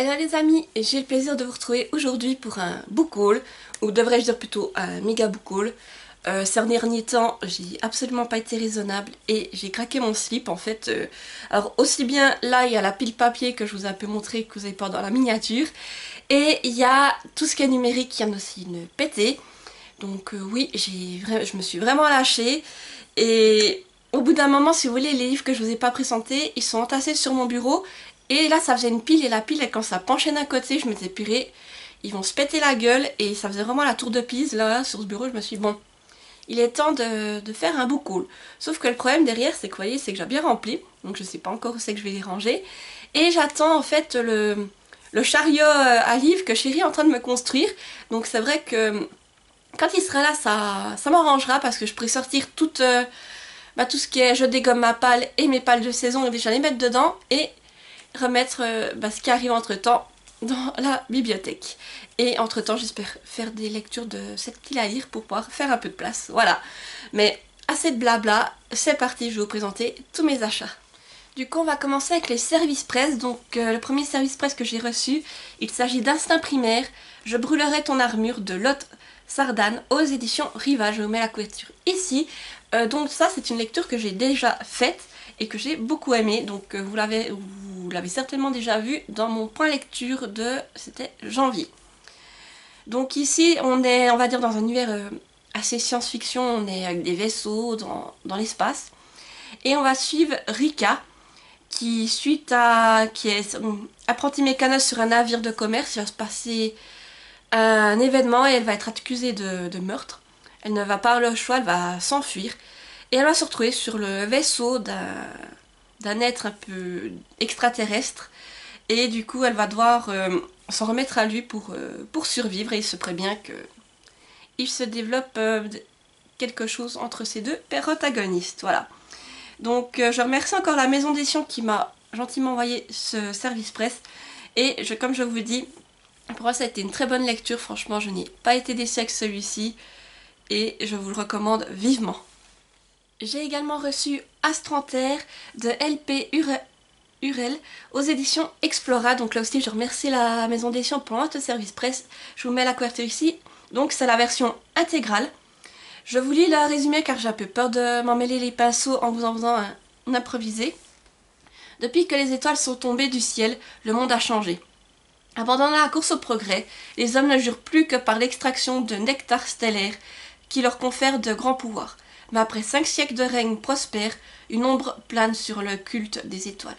Hello les amis, j'ai le plaisir de vous retrouver aujourd'hui pour un book haul, ou devrais-je dire plutôt un méga book haul. Ces derniers temps, j'ai absolument pas été raisonnable et j'ai craqué mon slip en fait. Alors aussi bien là, il y a la pile papier que je vous ai un peu montré, que vous avez pas dans la miniature, et il y a tout ce qui est numérique qui vient aussi de péter. Donc oui, je me suis vraiment lâchée et au bout d'un moment, si vous voulez, les livres que je vous ai pas présentés, ils sont entassés sur mon bureau. Et là, ça faisait une pile et la pile, quand ça penchait d'un côté, je me disais purée, ils vont se péter la gueule. Et ça faisait vraiment la tour de Pise là sur ce bureau. Je me suis dit bon, il est temps de faire un book haul. Sauf que le problème derrière, c'est que vous voyez, c'est que j'ai bien rempli. Donc je sais pas encore où c'est que je vais les ranger. Et j'attends en fait le chariot à livres que Chérie est en train de me construire. Donc c'est vrai que quand il sera là, ça m'arrangera parce que je pourrai sortir tout ce qui est je dégomme ma palle et mes pales de saison et déjà les mettre dedans et remettre ce qui arrive entre temps dans la bibliothèque. Et entre temps, j'espère faire des lectures de cette pile à lire pour pouvoir faire un peu de place. Voilà. Mais assez de blabla, c'est parti, je vais vous présenter tous mes achats. Du coup, on va commencer avec les services presse. Donc, le premier service presse que j'ai reçu, il s'agit d'Instinct Primaire. Je brûlerai ton armure de Lotte Sardane aux éditions Riva. Je vous mets la couverture ici. Donc ça, c'est une lecture que j'ai déjà faite et que j'ai beaucoup aimée. Donc vous l'avez certainement déjà vu dans mon point lecture c'était janvier. Donc ici, on est, on va dire, dans un univers assez science-fiction. On est avec des vaisseaux dans l'espace. Et on va suivre Rika, qui est apprentie mécaneuse sur un navire de commerce. Il va se passer un événement et elle va être accusée de meurtre. Elle ne va pas avoir le choix, elle va s'enfuir. Et elle va se retrouver sur le vaisseau d'un être un peu extraterrestre. Et du coup, elle va devoir s'en remettre à lui pour survivre. Et il se prévient qu'il se développe quelque chose entre ces deux protagonistes. Voilà. Donc, je remercie encore la maison d'édition qui m'a gentiment envoyé ce service presse. Et comme je vous dis, pour moi, ça a été une très bonne lecture. Franchement, je n'ai pas été déçue avec celui-ci. Et je vous le recommande vivement. J'ai également reçu Astranterre de LP Urel aux éditions Explora. Donc là aussi, je remercie la maison d'édition pour notre service presse. Je vous mets la couverture ici. Donc c'est la version intégrale. Je vous lis le résumé car j'ai un peu peur de m'en mêler les pinceaux en vous en faisant un improvisé. Depuis que les étoiles sont tombées du ciel, le monde a changé. Abandonnant la course au progrès, les hommes ne jurent plus que par l'extraction de nectar stellaire qui leur confère de grands pouvoirs. Mais après 5 siècles de règne prospère, une ombre plane sur le culte des étoiles.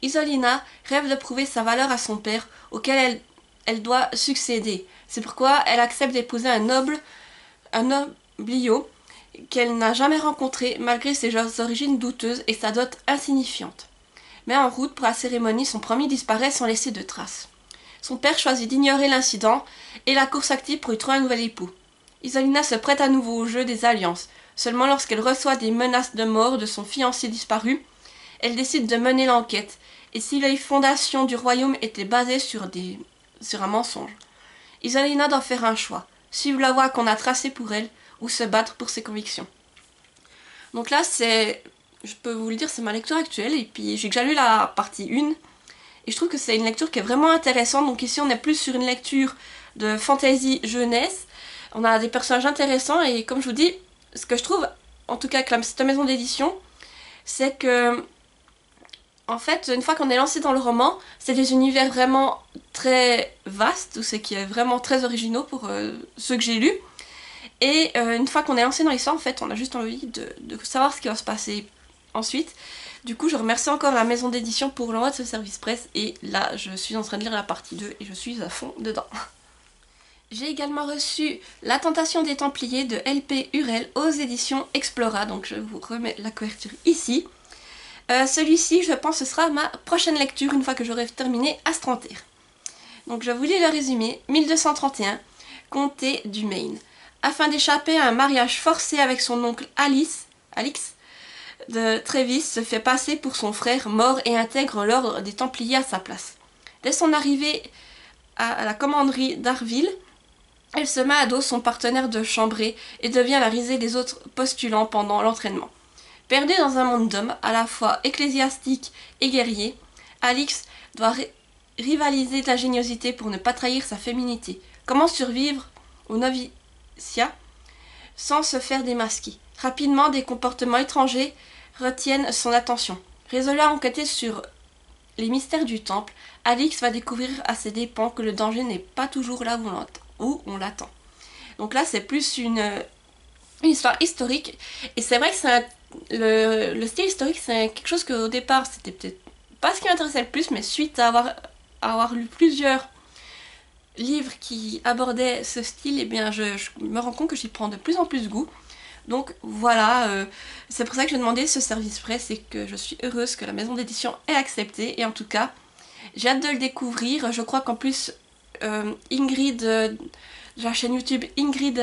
Isolina rêve de prouver sa valeur à son père, auquel elle doit succéder. C'est pourquoi elle accepte d'épouser un nobliau qu'elle n'a jamais rencontré malgré ses origines douteuses et sa dot insignifiante. Mais en route pour la cérémonie, son promis disparaît sans laisser de traces. Son père choisit d'ignorer l'incident et la course active pour y trouver un nouvel époux. Isolina se prête à nouveau au jeu des alliances. Seulement lorsqu'elle reçoit des menaces de mort de son fiancé disparu, elle décide de mener l'enquête. Et si les fondations du royaume étaient basées sur un mensonge, Isolina doit faire un choix. Suivre la voie qu'on a tracée pour elle ou se battre pour ses convictions. Donc là, je peux vous le dire, c'est ma lecture actuelle. Et puis j'ai déjà lu la partie 1. Et je trouve que c'est une lecture qui est vraiment intéressante. Donc ici, on est plus sur une lecture de fantasy jeunesse. On a des personnages intéressants et comme je vous dis, ce que je trouve, en tout cas avec cette maison d'édition, c'est que, en fait, une fois qu'on est lancé dans le roman, c'est des univers vraiment très vastes, ou c'est qui est vraiment très originaux pour ceux que j'ai lus. Et une fois qu'on est lancé dans l'histoire, en fait, on a juste envie de savoir ce qui va se passer ensuite. Du coup, je remercie encore la maison d'édition pour l'envoi de ce service presse. Et là, je suis en train de lire la partie 2 et je suis à fond dedans. J'ai également reçu La Tentation des Templiers de LP Urel aux éditions Explora. Donc je vous remets la couverture ici. Celui-ci, je pense, ce sera ma prochaine lecture une fois que j'aurai terminé Astranterre. Donc je vous lis le résumé. 1231, comté du Maine. Afin d'échapper à un mariage forcé avec son oncle Alix de Trévis se fait passer pour son frère mort et intègre l'ordre des Templiers à sa place. Dès son arrivée à la commanderie d'Arville, elle se met à dos son partenaire de chambrée et devient la risée des autres postulants pendant l'entraînement. Perdue dans un monde d'hommes, à la fois ecclésiastiques et guerriers, Alix doit rivaliser d'ingéniosité pour ne pas trahir sa féminité. Comment survivre au noviciat sans se faire démasquer. Rapidement, des comportements étrangers retiennent son attention. Résolu à enquêter sur les mystères du temple, Alix va découvrir à ses dépens que le danger n'est pas toujours là où on l'attend. Donc là, c'est plus une histoire historique. Et c'est vrai que le style historique, c'est quelque chose qu'au départ, c'était peut-être pas ce qui m'intéressait le plus, mais suite à avoir lu plusieurs livres qui abordaient ce style, et bien je me rends compte que j'y prends de plus en plus goût. Donc voilà, c'est pour ça que j'ai demandé ce service presse et que je suis heureuse que la maison d'édition ait accepté. Et en tout cas, j'ai hâte de le découvrir. Je crois qu'en plus, Ingrid, de la chaîne YouTube Ingrid,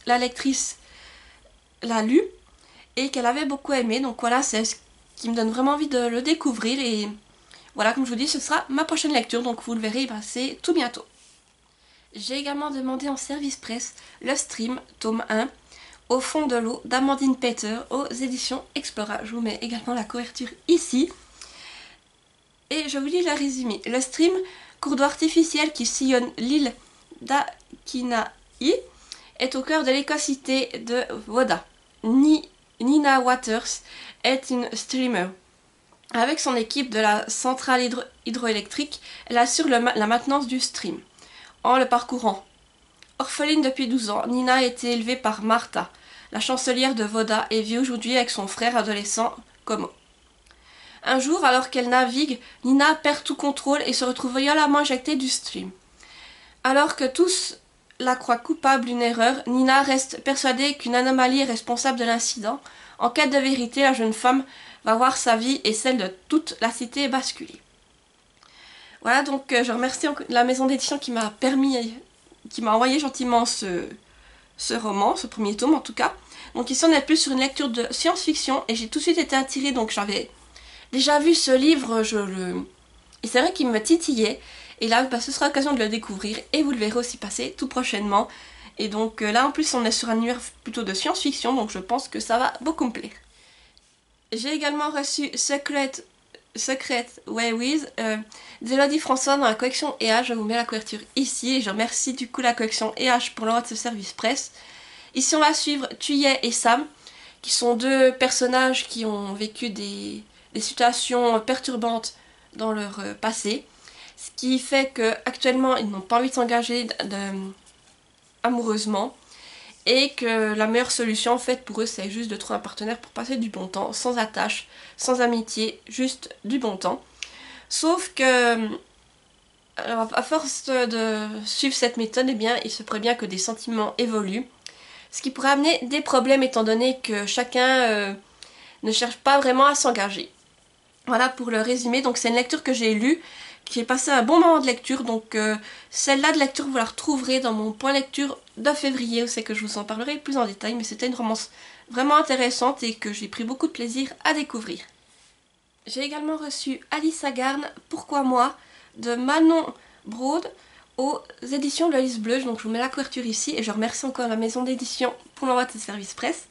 la lectrice, l'a lu et qu'elle avait beaucoup aimé. Donc voilà, c'est ce qui me donne vraiment envie de le découvrir. Et voilà, comme je vous dis, ce sera ma prochaine lecture. Donc vous le verrez, c'est tout bientôt. J'ai également demandé en service presse le stream, tome 1, Au fond de l'eau d'Amandine Peter aux éditions Explora. Je vous mets également la couverture ici. Et je vous lis le résumé. Le stream, cours d'eau artificiel qui sillonne l'île d'Akinaï, est au cœur de l'éco-cité de Voda. Nina Waters est une streamer. Avec son équipe de la centrale hydroélectrique, elle assure la maintenance du stream. En le parcourant. Orpheline depuis 12 ans, Nina a été élevée par Martha, la chancelière de Voda, et vit aujourd'hui avec son frère adolescent, Como. Un jour, alors qu'elle navigue, Nina perd tout contrôle et se retrouve violemment éjectée du stream. Alors que tous la croient coupable d'une erreur, Nina reste persuadée qu'une anomalie est responsable de l'incident. En quête de vérité, la jeune femme va voir sa vie et celle de toute la cité basculer. Voilà, donc je remercie la maison d'édition qui m'a envoyé gentiment ce roman, ce premier tome en tout cas. Donc ici on est plus sur une lecture de science-fiction et j'ai tout de suite été attirée, donc j'avais déjà vu ce livre, et c'est vrai qu'il me titillait. Et là, ce sera l'occasion de le découvrir et vous le verrez aussi passer tout prochainement. Et donc là en plus on est sur un univers plutôt de science-fiction, donc je pense que ça va beaucoup me plaire. J'ai également reçu Secret Ways d'Elodie François dans la collection EH. Je vous mets la couverture ici et je remercie du coup la collection EH pour l'envoi de ce service presse. Ici on va suivre Thuye et Sam, qui sont deux personnages qui ont vécu des situations perturbantes dans leur passé, ce qui fait qu'actuellement ils n'ont pas envie de s'engager amoureusement et que la meilleure solution en fait pour eux c'est juste de trouver un partenaire pour passer du bon temps, sans attache, sans amitié, juste du bon temps. Sauf que à force de suivre cette méthode, eh bien il se pourrait bien que des sentiments évoluent, ce qui pourrait amener des problèmes étant donné que chacun ne cherche pas vraiment à s'engager. Voilà pour le résumé, donc c'est une lecture que j'ai lue, qui est passé un bon moment de lecture, donc celle-là de lecture vous la retrouverez dans mon point lecture de février où c'est que je vous en parlerai plus en détail, mais c'était une romance vraiment intéressante et que j'ai pris beaucoup de plaisir à découvrir. J'ai également reçu Alice Agarn, Pourquoi moi, de Manon Broad aux éditions Le Lys Bleu, donc je vous mets la couverture ici et je remercie encore la maison d'édition pour l'envoi de ce service presse.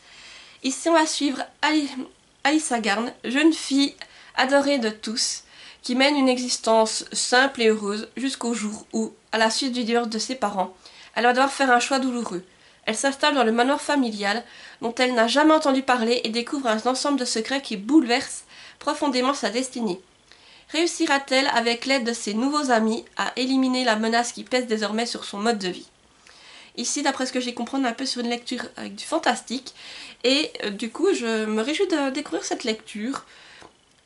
Ici on va suivre Alice Agarn, jeune fille adorée de tous, qui mène une existence simple et heureuse jusqu'au jour où, à la suite du divorce de ses parents, elle va devoir faire un choix douloureux. Elle s'installe dans le manoir familial dont elle n'a jamais entendu parler et découvre un ensemble de secrets qui bouleversent profondément sa destinée. Réussira-t-elle, avec l'aide de ses nouveaux amis, à éliminer la menace qui pèse désormais sur son mode de vie? Ici, d'après ce que j'ai compris, on est un peu sur une lecture avec du fantastique et du coup, je me réjouis de découvrir cette lecture.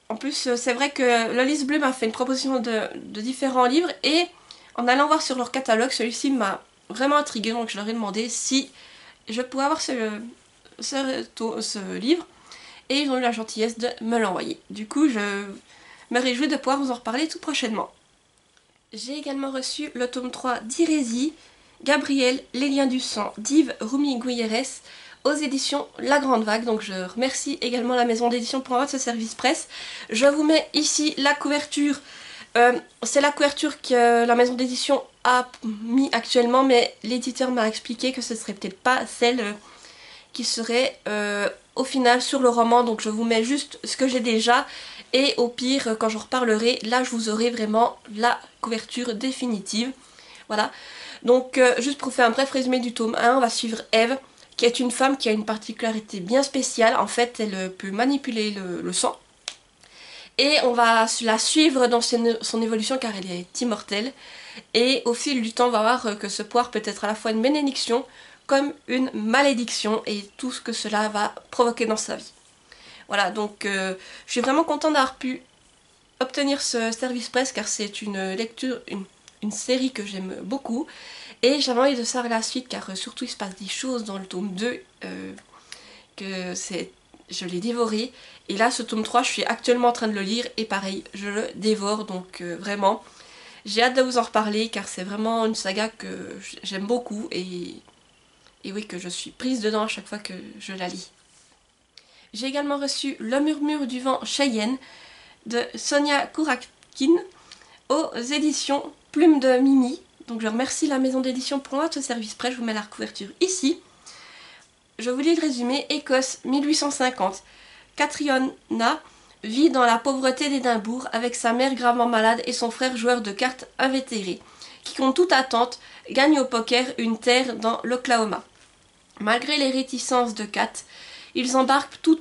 En plus, c'est vrai que Le Lys Bleu m'a fait une proposition de différents livres et en allant voir sur leur catalogue, celui-ci m'a vraiment intriguée, donc je leur ai demandé si je pouvais avoir ce livre et ils ont eu la gentillesse de me l'envoyer. Du coup, je me réjouis de pouvoir vous en reparler tout prochainement. J'ai également reçu le tome 3 d'Irésie, Gabriel, Les liens du sang, d'Yves Roumi-Gouilleres, aux éditions La Grande Vague. Donc je remercie également la maison d'édition pour avoir ce service presse. Je vous mets ici la couverture. C'est la couverture que la maison d'édition a mis actuellement, mais l'éditeur m'a expliqué que ce serait peut-être pas celle qui serait au final sur le roman, donc je vous mets juste ce que j'ai déjà. Et au pire, quand j'en reparlerai, là je vous aurai vraiment la couverture définitive. Voilà. Donc juste pour faire un bref résumé du tome 1, on va suivre Eve, qui est une femme qui a une particularité bien spéciale. En fait, elle peut manipuler le sang. Et on va la suivre dans son évolution car elle est immortelle. Et au fil du temps, on va voir que ce pouvoir peut être à la fois une bénédiction comme une malédiction et tout ce que cela va provoquer dans sa vie. Voilà, donc je suis vraiment contente d'avoir pu obtenir ce service presse car c'est une lecture, une série que j'aime beaucoup. Et j'avais envie de savoir la suite car surtout il se passe des choses dans le tome 2 je l'ai dévoré. Et là ce tome 3 je suis actuellement en train de le lire et pareil je le dévore, donc vraiment j'ai hâte de vous en reparler car c'est vraiment une saga que j'aime beaucoup et oui que je suis prise dedans à chaque fois que je la lis. J'ai également reçu Le Murmure du Vent Cheyenne de Sonia Kourakin aux éditions Plume de Mimi. Donc je remercie la maison d'édition pour notre service prêt, je vous mets la couverture ici. Je vous lis le résumé. Écosse 1850. Catriona vit dans la pauvreté d'Édimbourg avec sa mère gravement malade et son frère joueur de cartes invétéré, qui contre toute attente gagne au poker une terre dans l'Oklahoma. Malgré les réticences de Kat, ils embarquent tous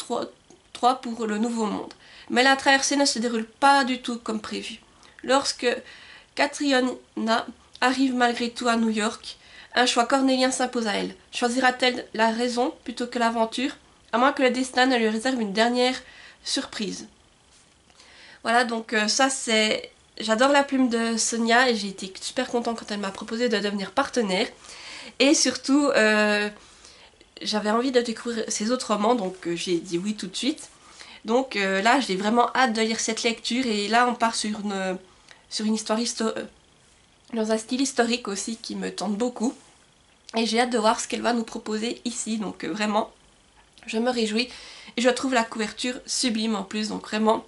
trois pour le Nouveau Monde. Mais la traversée ne se déroule pas du tout comme prévu. Lorsque Catriona arrive malgré tout à New York, un choix cornélien s'impose à elle. Choisira-t-elle la raison plutôt que l'aventure, à moins que le destin ne lui réserve une dernière surprise. Voilà, donc ça c'est... J'adore la plume de Sonia et j'ai été super contente quand elle m'a proposé de devenir partenaire. Et surtout, j'avais envie de découvrir ses autres romans, donc j'ai dit oui tout de suite. Donc là, j'ai vraiment hâte de lire cette lecture et là on part sur une histoire dans un style historique aussi qui me tente beaucoup. Et j'ai hâte de voir ce qu'elle va nous proposer ici, donc vraiment, je me réjouis. Et je trouve la couverture sublime en plus, donc vraiment,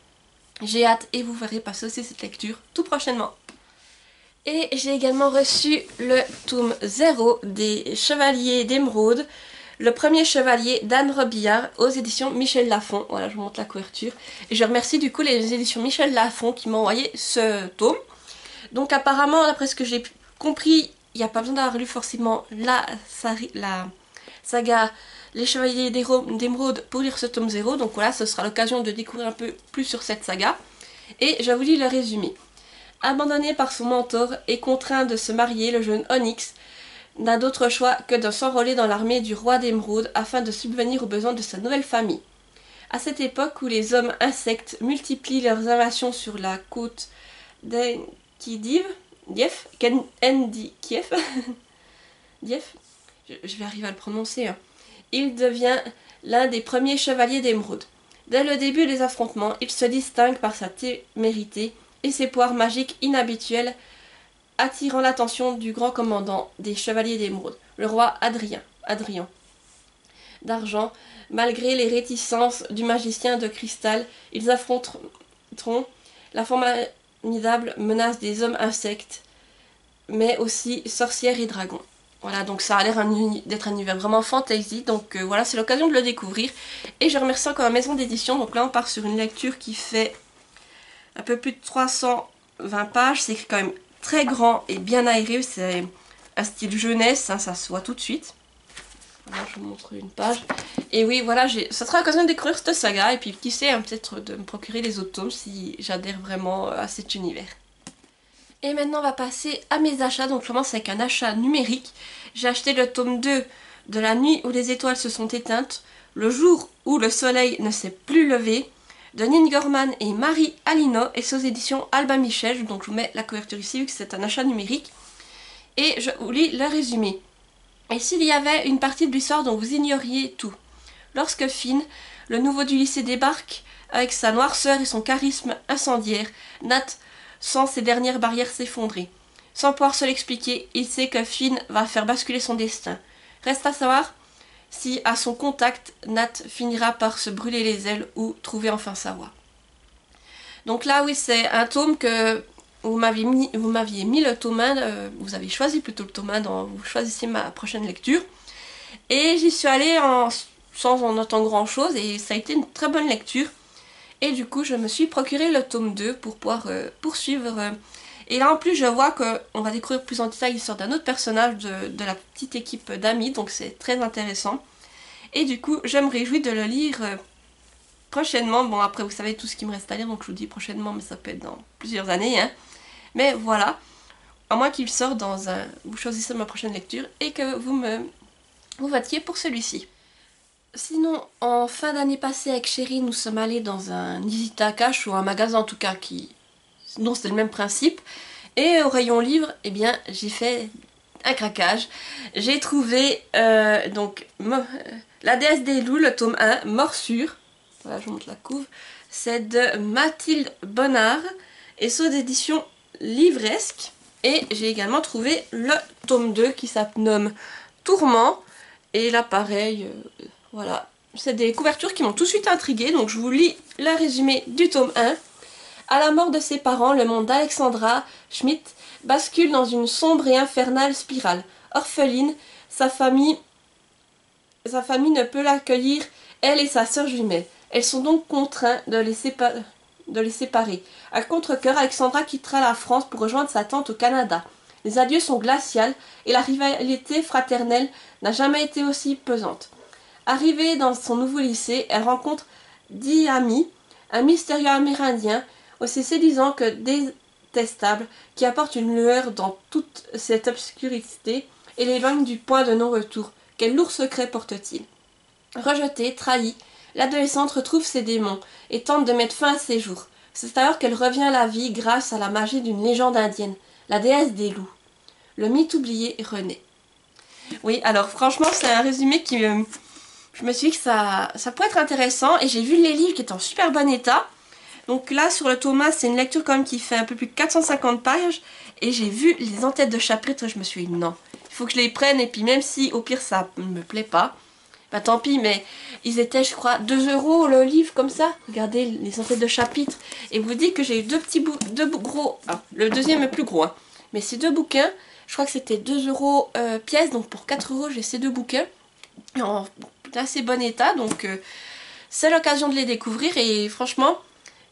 j'ai hâte et vous verrez passer aussi cette lecture tout prochainement. Et j'ai également reçu le tome 0 des Chevaliers d'Émeraude, le premier chevalier d'Anne Robillard aux éditions Michel Lafon. Voilà, je vous montre la couverture. Et je remercie du coup les éditions Michel Lafon qui m'ont envoyé ce tome. Donc apparemment, d'après ce que j'ai compris, il n'y a pas besoin d'avoir lu forcément la saga Les Chevaliers d'Émeraude pour lire ce tome 0. Donc voilà, ce sera l'occasion de découvrir un peu plus sur cette saga. Et je vous lis le résumé. Abandonné par son mentor et contraint de se marier, le jeune Onyx n'a d'autre choix que de s'enrôler dans l'armée du roi d'Émeraude afin de subvenir aux besoins de sa nouvelle famille. À cette époque où les hommes insectes multiplient leurs invasions sur la côte d'Enkidiv, Kiev, je vais arriver à le prononcer, il devient l'un des premiers chevaliers d'Émeraude. Dès le début des affrontements, il se distingue par sa témérité et ses pouvoirs magiques inhabituels, attirant l'attention du grand commandant des Chevaliers d'Émeraude, le roi Adrien d'Argent. Malgré les réticences du magicien de cristal, ils affronteront la formidable menace des hommes insectes, mais aussi sorcières et dragons. Voilà, donc ça a l'air d'être un univers vraiment fantasy, donc voilà, c'est l'occasion de le découvrir. Et je remercie encore la maison d'édition, donc là on part sur une lecture qui fait un peu plus de 320 pages, c'est quand même très grand et bien aéré, c'est un style jeunesse, hein, ça se voit tout de suite. Voilà, je vous montre une page. Et oui, voilà, ça sera l'occasion de découvrir cette saga, et puis qui sait, hein, peut-être de me procurer les autres tomes si j'adhère vraiment à cet univers. Et maintenant on va passer à mes achats, donc je commence avec un achat numérique. J'ai acheté le tome 2 de La nuit où les étoiles se sont éteintes, le jour où le soleil ne s'est plus levé, de Neil Gaiman et Marie Alino, et c'est aux éditions Albin Michel, donc je vous mets la couverture ici vu que c'est un achat numérique. Et je vous lis le résumé. Et s'il y avait une partie de l'histoire dont vous ignoriez tout? Lorsque Finn, le nouveau du lycée, débarque avec sa noirceur et son charisme incendiaire, Nat sent ses dernières barrières s'effondrer. Sans pouvoir se l'expliquer, il sait que Finn va faire basculer son destin. Reste à savoir si, à son contact, Nat finira par se brûler les ailes ou trouver enfin sa voie. Donc là, oui, c'est un tome que vous m'aviez mis le tome 1, vous avez choisi plutôt le tome 1 vous choisissez ma prochaine lecture. Et j'y suis allée en sans en attendre grand chose et ça a été une très bonne lecture. Et du coup je me suis procuré le tome 2 pour pouvoir poursuivre. Et là en plus je vois qu'on va découvrir plus en détail l'histoire d'un autre personnage de la petite équipe d'amis, donc c'est très intéressant. Et du coup je me réjouis de le lire prochainement. Bon après vous savez tout ce qui me reste à lire, donc je vous dis prochainement, mais ça peut être dans plusieurs années, hein. Mais voilà, à moins qu'il sorte dans un... Vous choisissez ma prochaine lecture et que vous votiez pour celui-ci. Sinon, en fin d'année passée avec Chérie, nous sommes allés dans un Izitaka, ou un magasin en tout cas dont c'est le même principe. Et au rayon livre, eh bien, j'ai fait un craquage. J'ai trouvé La déesse des loups, le tome 1, Morsure. Voilà, je vous montre la couve. C'est de Mathilde Bonnard et c'est d'édition livresque. Et j'ai également trouvé le tome 2 qui s'appelle Tourment. Et là, pareil, voilà. C'est des couvertures qui m'ont tout de suite intriguée. Donc je vous lis le résumé du tome 1. À la mort de ses parents, le monde d'Alexandra Schmidt bascule dans une sombre et infernale spirale. Orpheline, sa famille ne peut l'accueillir, elle et sa sœur jumelle. Elles sont donc contraintes de les séparer. À contre-cœur, Alexandra quittera la France pour rejoindre sa tante au Canada. Les adieux sont glaciales et la rivalité fraternelle n'a jamais été aussi pesante. Arrivée dans son nouveau lycée, elle rencontre Diami, un mystérieux amérindien aussi séduisant que détestable, qui apporte une lueur dans toute cette obscurité et l'éloigne du point de non-retour. Quel lourd secret porte-t-il? Rejetée, trahie, l'adolescente retrouve ses démons et tente de mettre fin à ses jours. C'est alors qu'elle revient à la vie grâce à la magie d'une légende indienne, la déesse des loups. Le mythe oublié renaît. Oui, alors franchement, c'est un résumé qui je me suis dit que ça pourrait être intéressant et j'ai vu les livres qui étaient en super bon état. Donc là, sur le tome 1, c'est une lecture quand même qui fait un peu plus de 450 pages. Et j'ai vu les entêtes de chapitres, je me suis dit non, il faut que je les prenne. Et puis même si au pire ça ne me plaît pas, bah tant pis, mais ils étaient je crois 2 € le livre comme ça. Regardez les entêtes de chapitres. Et vous dites que j'ai eu deux gros, le deuxième est plus gros, hein. Mais ces deux bouquins, je crois que c'était 2 € pièce, donc pour 4 € j'ai ces deux bouquins en assez bon état. Donc c'est l'occasion de les découvrir et franchement...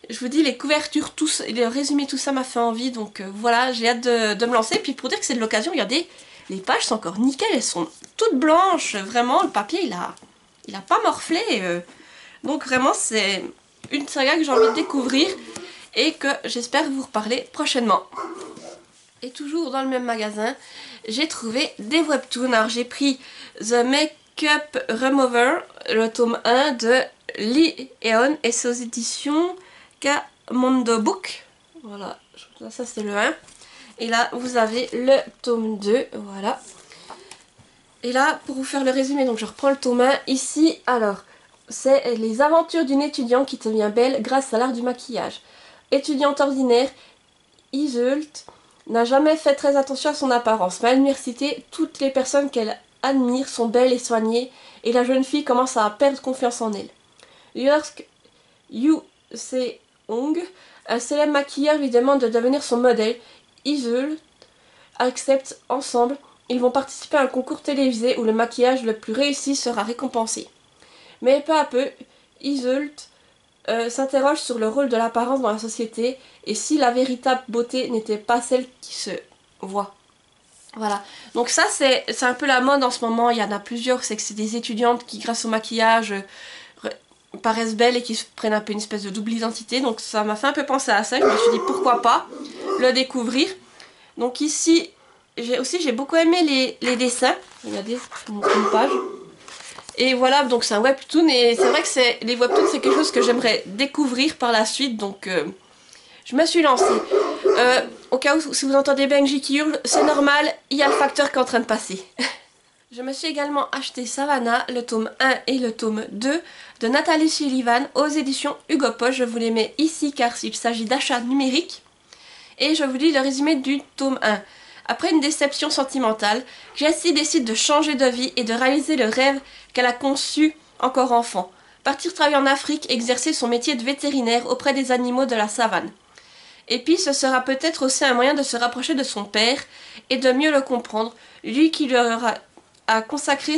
Je vous dis, les couvertures, le résumé, tout ça m'a fait envie. Donc voilà, j'ai hâte de me lancer. Puis pour dire que c'est de l'occasion, regardez, les pages sont encore nickel. Elles sont toutes blanches. Vraiment, le papier, il a pas morflé. Donc vraiment, c'est une saga que j'ai envie de découvrir. Et que j'espère vous reparler prochainement. Et toujours dans le même magasin, j'ai trouvé des webtoons. Alors j'ai pris The Makeup Remover, le tome 1 de Lee Eon. Et c'est aux éditions... Mondo Book, voilà, ça c'est le 1 et là vous avez le tome 2, voilà. Et là pour vous faire le résumé, donc je reprends le tome 1 ici. Alors c'est les aventures d'une étudiante qui devient belle grâce à l'art du maquillage. Étudiante ordinaire, Iseult n'a jamais fait très attention à son apparence, mais à l'université toutes les personnes qu'elle admire sont belles et soignées et la jeune fille commence à perdre confiance en elle. Lorsque Hong, un célèbre maquilleur, lui demande de devenir son modèle. Iseult accepte. Ensemble, ils vont participer à un concours télévisé où le maquillage le plus réussi sera récompensé. Mais peu à peu, Iseult s'interroge sur le rôle de l'apparence dans la société et si la véritable beauté n'était pas celle qui se voit. Voilà, donc ça c'est un peu la mode en ce moment, il y en a plusieurs, c'est que c'est des étudiantes qui grâce au maquillage paraissent belles et qui se prennent un peu une espèce de double identité. Donc ça m'a fait un peu penser à ça. Je me suis dit pourquoi pas le découvrir. Donc ici j'ai beaucoup aimé les dessins. Regardez, je vous montre une page. Et voilà, donc c'est un webtoon et c'est vrai que les webtoons c'est quelque chose que j'aimerais découvrir par la suite. Donc je me suis lancée. Au cas où si vous entendez Benji qui hurle, c'est normal, il y a le facteur qui est en train de passer. Je me suis également acheté Savannah, le tome 1 et le tome 2 de Nathalie Sullivan aux éditions Hugo Poche. Je vous les mets ici car il s'agit d'achats numériques. Et je vous lis le résumé du tome 1. Après une déception sentimentale, Jessie décide de changer de vie et de réaliser le rêve qu'elle a conçu encore enfant. Partir travailler en Afrique, exercer son métier de vétérinaire auprès des animaux de la savane. Et puis ce sera peut-être aussi un moyen de se rapprocher de son père et de mieux le comprendre, lui qui lui a consacré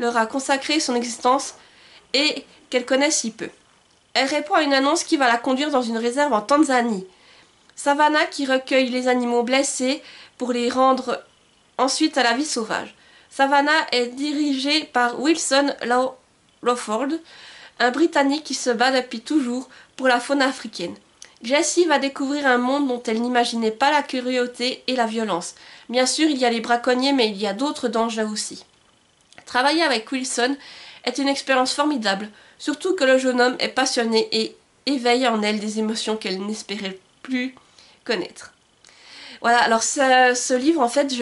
leur a consacré son existence et qu'elle connaît si peu. Elle répond à une annonce qui va la conduire dans une réserve en Tanzanie. Savannah qui recueille les animaux blessés pour les rendre ensuite à la vie sauvage. Savannah est dirigée par Wilson Lawford, un Britannique qui se bat depuis toujours pour la faune africaine. Jessie va découvrir un monde dont elle n'imaginait pas la cruauté et la violence. Bien sûr, il y a les braconniers, mais il y a d'autres dangers aussi. Travailler avec Wilson est une expérience formidable, surtout que le jeune homme est passionné et éveille en elle des émotions qu'elle n'espérait plus connaître. Voilà, alors ce livre, en fait,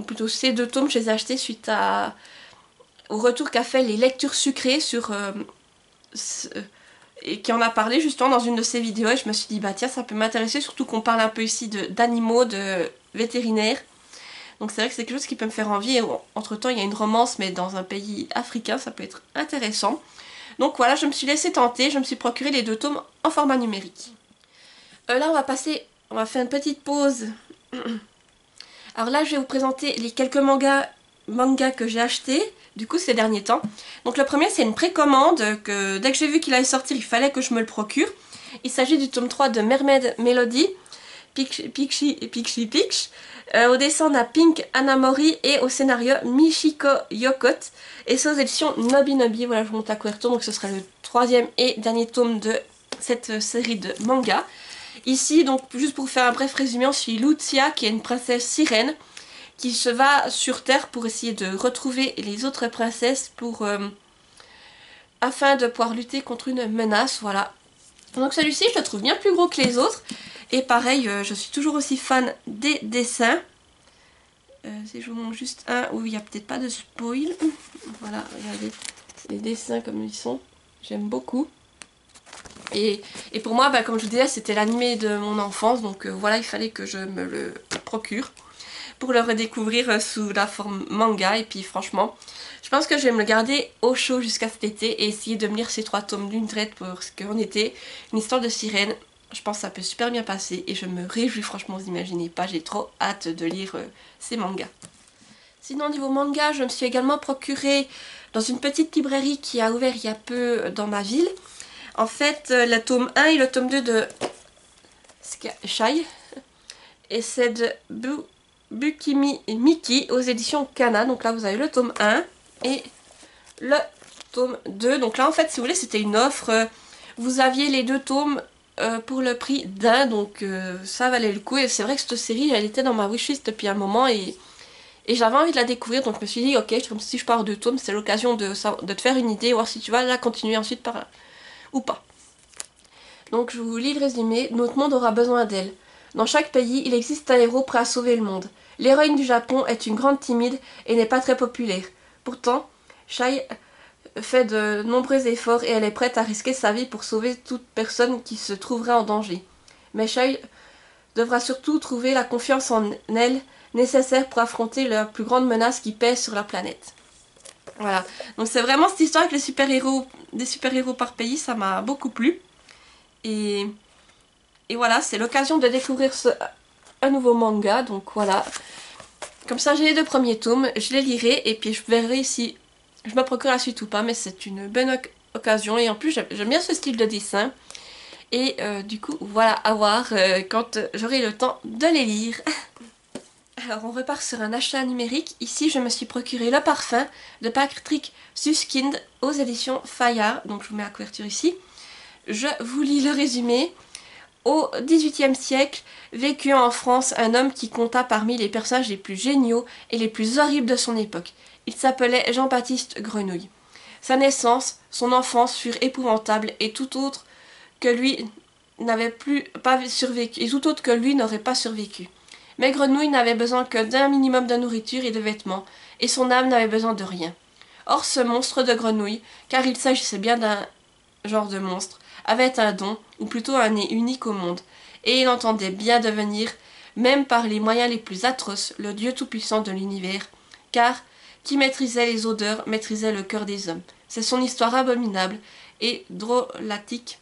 plutôt ces 2 tomes, je les ai achetés suite au retour qu'a fait les lectures sucrées sur... et qui en a parlé justement dans une de ses vidéos, et je me suis dit, bah tiens, ça peut m'intéresser, surtout qu'on parle un peu ici d'animaux, de vétérinaires. Donc c'est vrai que c'est quelque chose qui peut me faire envie, et entre temps il y a une romance, mais dans un pays africain, ça peut être intéressant. Donc voilà, je me suis laissée tenter, je me suis procuré les 2 tomes en format numérique. Là on va faire une petite pause. Alors là je vais vous présenter les quelques mangas que j'ai achetés, du coup ces derniers temps. Donc le premier c'est une précommande, que dès que j'ai vu qu'il allait sortir, il fallait que je me le procure. Il s'agit du tome 3 de Mermaid Melody, Peach. Au dessin on a Pink Anamori et au scénario Michiko Yokot. Et c'est aux éditions Nobinobi, voilà je vous montre la couverture, donc ce sera le 3e et dernier tome de cette série de mangas. Ici donc juste pour faire un bref résumé, on suit Lucia qui est une princesse sirène qui se va sur Terre pour essayer de retrouver les autres princesses afin de pouvoir lutter contre une menace, voilà. Donc celui-ci je le trouve bien plus gros que les autres. Et pareil, je suis toujours aussi fan des dessins. Si je vous montre juste un où il n'y a peut-être pas de spoil. Voilà, regardez les dessins comme ils sont. J'aime beaucoup. Et pour moi, bah, comme je vous disais, c'était l'animé de mon enfance. Donc voilà, il fallait que je me le procure pour le redécouvrir sous la forme manga. Et puis franchement, je pense que je vais me le garder au chaud jusqu'à cet été et essayer de me lire ces 3 tomes d'une traite parce qu'en été, une histoire de sirène, je pense que ça peut super bien passer et je me réjouis, franchement, vous imaginez pas, j'ai trop hâte de lire ces mangas. Sinon, niveau manga, je me suis également procuré dans une petite librairie qui a ouvert il y a peu dans ma ville. En fait, le tome 1 et le tome 2 de Shai, et c'est de Bukimi Miki aux éditions Kana. Donc là, vous avez le tome 1 et le tome 2. Donc là, en fait, si vous voulez, c'était une offre. Vous aviez les 2 tomes pour le prix d'un, donc ça valait le coup. Et c'est vrai que cette série, elle était dans ma wishlist depuis un moment et j'avais envie de la découvrir. Donc je me suis dit, ok, comme si je pars 2 tomes, c'est l'occasion de te faire une idée, voir si tu vas la continuer ensuite par ou pas. Donc je vous lis le résumé. Notre monde aura besoin d'elle. Dans chaque pays, il existe un héros prêt à sauver le monde. L'héroïne du Japon est une grande timide et n'est pas très populaire. Pourtant, Shai fait de nombreux efforts et elle est prête à risquer sa vie pour sauver toute personne qui se trouverait en danger. Mais Shai devra surtout trouver la confiance en elle nécessaire pour affronter la plus grande menace qui pèse sur la planète. Voilà, donc c'est vraiment cette histoire avec les super-héros, des super-héros par pays, ça m'a beaucoup plu. Et voilà, c'est l'occasion de découvrir un nouveau manga, donc voilà. Comme ça j'ai les 2 premiers tomes, je les lirai et puis je verrai si je me procure la suite ou pas, mais c'est une bonne occasion et en plus j'aime bien ce style de dessin. Et du coup, voilà, à voir quand j'aurai le temps de les lire. Alors on repart sur un achat numérique. Ici je me suis procuré le parfum de Patrick Suskind aux éditions Fayard. Donc je vous mets la couverture ici. Je vous lis le résumé. Au XVIIIe siècle, vécut en France un homme qui compta parmi les personnages les plus géniaux et les plus horribles de son époque. Il s'appelait Jean-Baptiste Grenouille. Sa naissance, son enfance furent épouvantables et tout autre que lui n'aurait pas survécu. Mais Grenouille n'avait besoin que d'un minimum de nourriture et de vêtements, et son âme n'avait besoin de rien. Or ce monstre de grenouille, car il s'agissait bien d'un genre de monstre, avait un don, ou plutôt un nez unique au monde, et il entendait bien devenir, même par les moyens les plus atroces, le Dieu tout-puissant de l'univers, car qui maîtrisait les odeurs maîtrisait le cœur des hommes. C'est son histoire abominable et drôlatique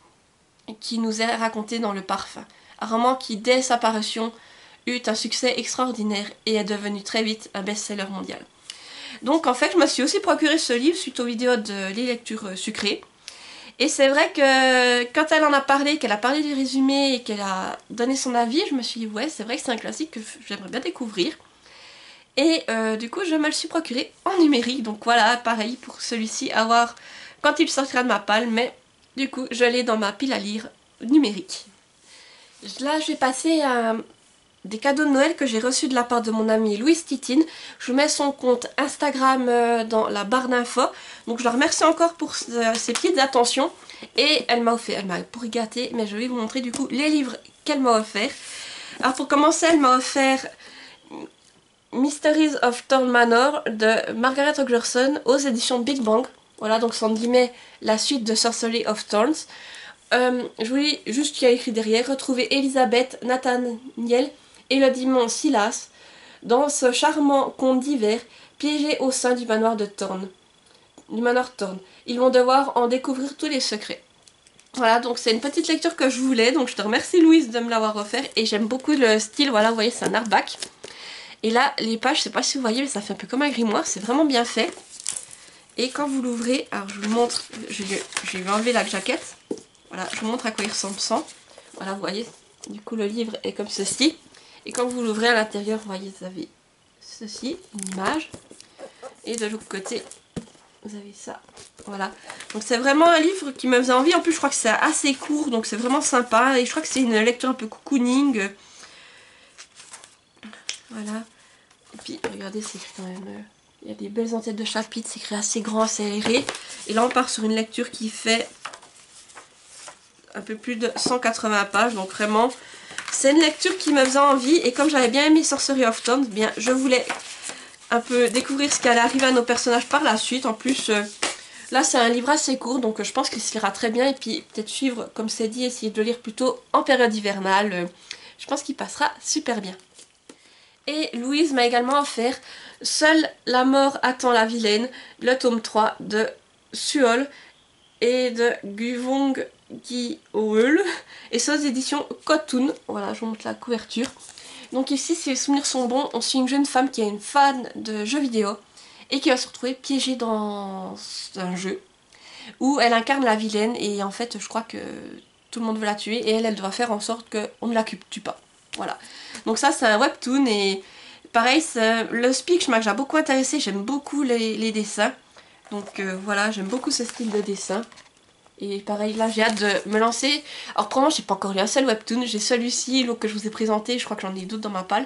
qui nous est racontée dans Le Parfum, un roman qui, dès sa parution, eut un succès extraordinaire et est devenu très vite un best-seller mondial. Donc en fait je me suis aussi procuré ce livre suite aux vidéos de les lectures sucrées. Et c'est vrai que quand elle en a parlé, qu'elle a parlé du résumé et qu'elle a donné son avis, je me suis dit ouais c'est vrai que c'est un classique que j'aimerais bien découvrir. Et du coup je me le suis procuré en numérique, donc voilà pareil pour celui-ci à voir quand il sortira de ma palle, mais du coup je l'ai dans ma pile à lire numérique. Là je vais passer à des cadeaux de Noël que j'ai reçus de la part de mon amie Louise Titine. Je vous mets son compte Instagram dans la barre d'infos. Donc je la remercie encore pour ses petites attentions. Et elle m'a offert, elle m'a pourri gâté, mais je vais vous montrer du coup les livres qu'elle m'a offert. Alors pour commencer, elle m'a offert Mysteries of Thorn Manor de Margaret Rogerson aux éditions Big Bang. Voilà, donc c'est en guillemets la suite de Sorcery of Thorns. Je vous lis juste ce qu'il y a écrit derrière. Retrouver Elisabeth, Nathaniel et le démon Silas dans ce charmant conte d'hiver piégé au sein du manoir de Thorn. Du manoir Thorn. Ils vont devoir en découvrir tous les secrets. Voilà, donc c'est une petite lecture que je voulais, donc je te remercie Louise de me l'avoir offert et j'aime beaucoup le style, voilà, vous voyez, c'est un hardback. Et là, les pages, je sais pas si vous voyez, mais ça fait un peu comme un grimoire, c'est vraiment bien fait. Et quand vous l'ouvrez, alors je vous montre, je vais enlever la jaquette. Voilà, je vous montre à quoi il ressemble sans. Voilà, vous voyez, du coup le livre est comme ceci. Et quand vous l'ouvrez à l'intérieur, vous voyez, vous avez ceci, une image. Et de l'autre côté, vous avez ça. Voilà. Donc c'est vraiment un livre qui me faisait envie. En plus, je crois que c'est assez court, donc c'est vraiment sympa. Et je crois que c'est une lecture un peu cocooning. Voilà. Et puis, regardez, c'est écrit quand même... il y a des belles en-têtes de chapitres, c'est écrit assez grand, assez aéré. Et là, on part sur une lecture qui fait un peu plus de 180 pages. Donc vraiment, c'est une lecture qui me faisait envie. Et comme j'avais bien aimé Sorcery of Thorns, bien, je voulais un peu découvrir ce qui allait arriver à nos personnages par la suite. En plus, là, c'est un livre assez court, donc je pense qu'il se lira très bien. Et puis, peut-être suivre, comme c'est dit, essayer de le lire plutôt en période hivernale. Je pense qu'il passera super bien. Et Louise m'a également offert Seule la mort attend la vilaine, le tome 3 de Suol et de Guvong Gyeol. Et c'est aux éditions Kotun. Voilà, je vous montre la couverture. Donc ici, si les souvenirs sont bons, on suit une jeune femme qui est une fan de jeux vidéo et qui va se retrouver piégée dans un jeu où elle incarne la vilaine et en fait, je crois que tout le monde veut la tuer et elle doit faire en sorte qu'on ne la tue pas. Voilà. Donc ça, c'est un webtoon et pareil, le speech m'a déjà beaucoup intéressé. J'aime beaucoup les dessins. Donc voilà, j'aime beaucoup ce style de dessin. Et pareil, là, j'ai hâte de me lancer. Alors, probablement, j'ai pas encore lu un seul webtoon. J'ai celui-ci, l'autre que je vous ai présenté. Je crois que j'en ai d'autres dans ma palle.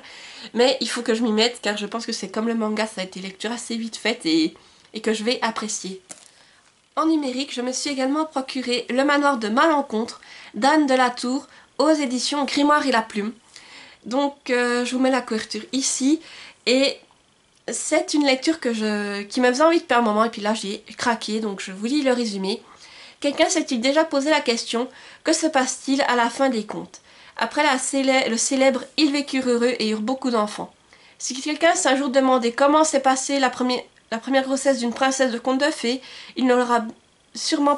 Mais il faut que je m'y mette, car je pense que c'est comme le manga. Ça a été lecture assez vite faite et que je vais apprécier. En numérique, je me suis également procuré Le Manoir de Malencontre d'Anne de la Tour aux éditions Grimoire et la Plume. Donc, je vous mets la couverture ici. Et c'est une lecture qui me faisait envie depuis un moment. Et puis là, j'ai craqué. Donc, je vous lis le résumé. Quelqu'un s'est-il déjà posé la question: que se passe-t-il à la fin des contes? Après le célèbre Ils vécurent heureux et eurent beaucoup d'enfants. Si quelqu'un s'est un jour demandé comment s'est passée la première grossesse d'une princesse de conte de fées, il ne l'aurait sûrement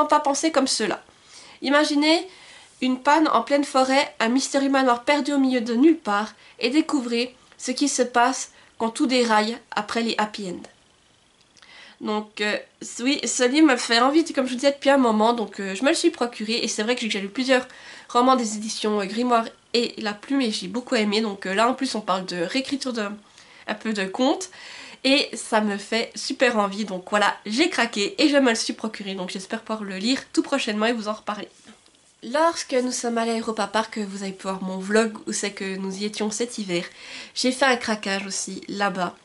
pas pensé comme cela. Imaginez une panne en pleine forêt, un mystérieux manoir perdu au milieu de nulle part, et découvrez ce qui se passe quand tout déraille après les happy end. Donc oui, ce livre me fait envie, comme je vous disais, depuis un moment, donc je me le suis procuré. Et c'est vrai que j'ai lu plusieurs romans des éditions Grimoire et La Plume et j'ai beaucoup aimé. Donc là en plus on parle de réécriture un peu de contes. Et ça me fait super envie, donc voilà, j'ai craqué et je me le suis procuré. Donc j'espère pouvoir le lire tout prochainement et vous en reparler. Lorsque nous sommes allés à Europa Park, vous allez pu voir mon vlog où c'est que nous y étions cet hiver. J'ai fait un craquage aussi là-bas.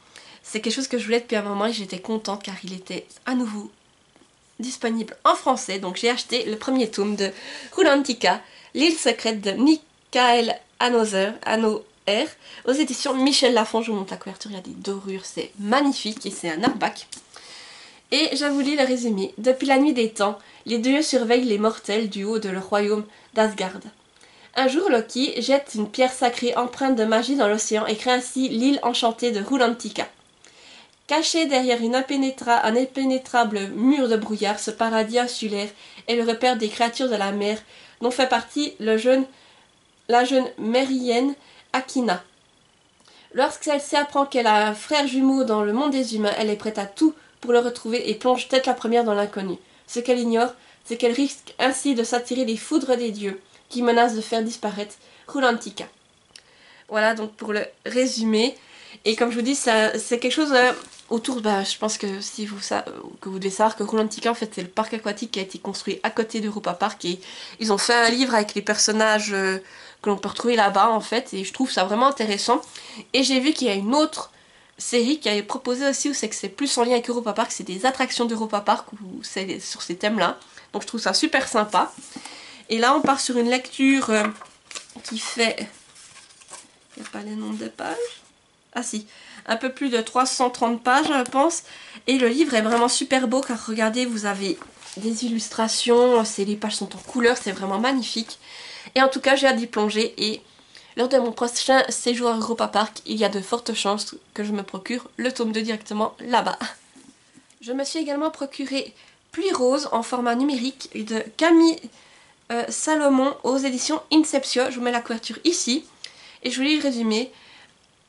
C'est quelque chose que je voulais depuis un moment et j'étais contente car il était à nouveau disponible en français. Donc j'ai acheté le premier tome de Rulantica, L'île secrète de Michael Hanover aux éditions Michel Lafon. Je vous montre la couverture, il y a des dorures, c'est magnifique et c'est un hardback. Et je vous lis le résumé. Depuis la nuit des temps, les dieux surveillent les mortels du haut de leur royaume d'Asgard. Un jour, Loki jette une pierre sacrée empreinte de magie dans l'océan et crée ainsi l'île enchantée de Rulantica. Caché derrière un impénétrable mur de brouillard, ce paradis insulaire est le repère des créatures de la mer, dont fait partie la jeune Mérienne Akina. Lorsqu'elle apprend qu'elle a un frère jumeau dans le monde des humains, elle est prête à tout pour le retrouver et plonge tête la première dans l'inconnu. Ce qu'elle ignore, c'est qu'elle risque ainsi de s'attirer les foudres des dieux qui menacent de faire disparaître Rulantica. Voilà donc pour le résumé. Et comme je vous dis, c'est quelque chose autour, je pense que si vous que vous devez savoir que Rulantica en fait c'est le parc aquatique qui a été construit à côté d'Europa Park et ils ont fait un livre avec les personnages que l'on peut retrouver là-bas en fait et je trouve ça vraiment intéressant. Et j'ai vu qu'il y a une autre série qui a été proposée aussi où c'est que c'est plus en lien avec Europa Park, c'est des attractions d'Europa Park où c'est sur ces thèmes-là. Donc je trouve ça super sympa. Et là on part sur une lecture qui fait... Il n'y a pas les noms des pages. Ah si, un peu plus de 330 pages je pense. Et le livre est vraiment super beau car regardez, vous avez des illustrations, les pages sont en couleur, c'est vraiment magnifique. Et en tout cas j'ai hâte d'y plonger et lors de mon prochain séjour à Europa Park, il y a de fortes chances que je me procure le tome 2 directement là-bas. Je me suis également procuré Pluie Rose en format numérique de Camille Salomon aux éditions Inceptio. Je vous mets la couverture ici. Et je vous lis le résumé.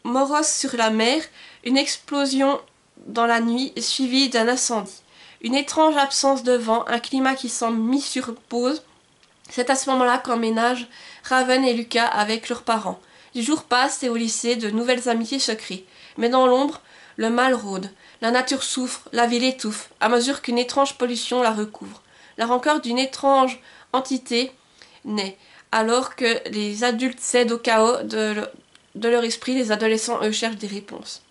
Moros sur la mer, une explosion dans la nuit suivie d'un incendie. Une étrange absence de vent, un climat qui semble mis sur pause. C'est à ce moment-là qu'emménagent Raven et Lucas avec leurs parents. Les jours passent et au lycée, de nouvelles amitiés se créent. Mais dans l'ombre, le mal rôde. La nature souffre, la ville étouffe, à mesure qu'une étrange pollution la recouvre. La rancœur d'une étrange entité naît. Alors que les adultes cèdent au chaos de leur esprit, les adolescents, eux, cherchent des réponses.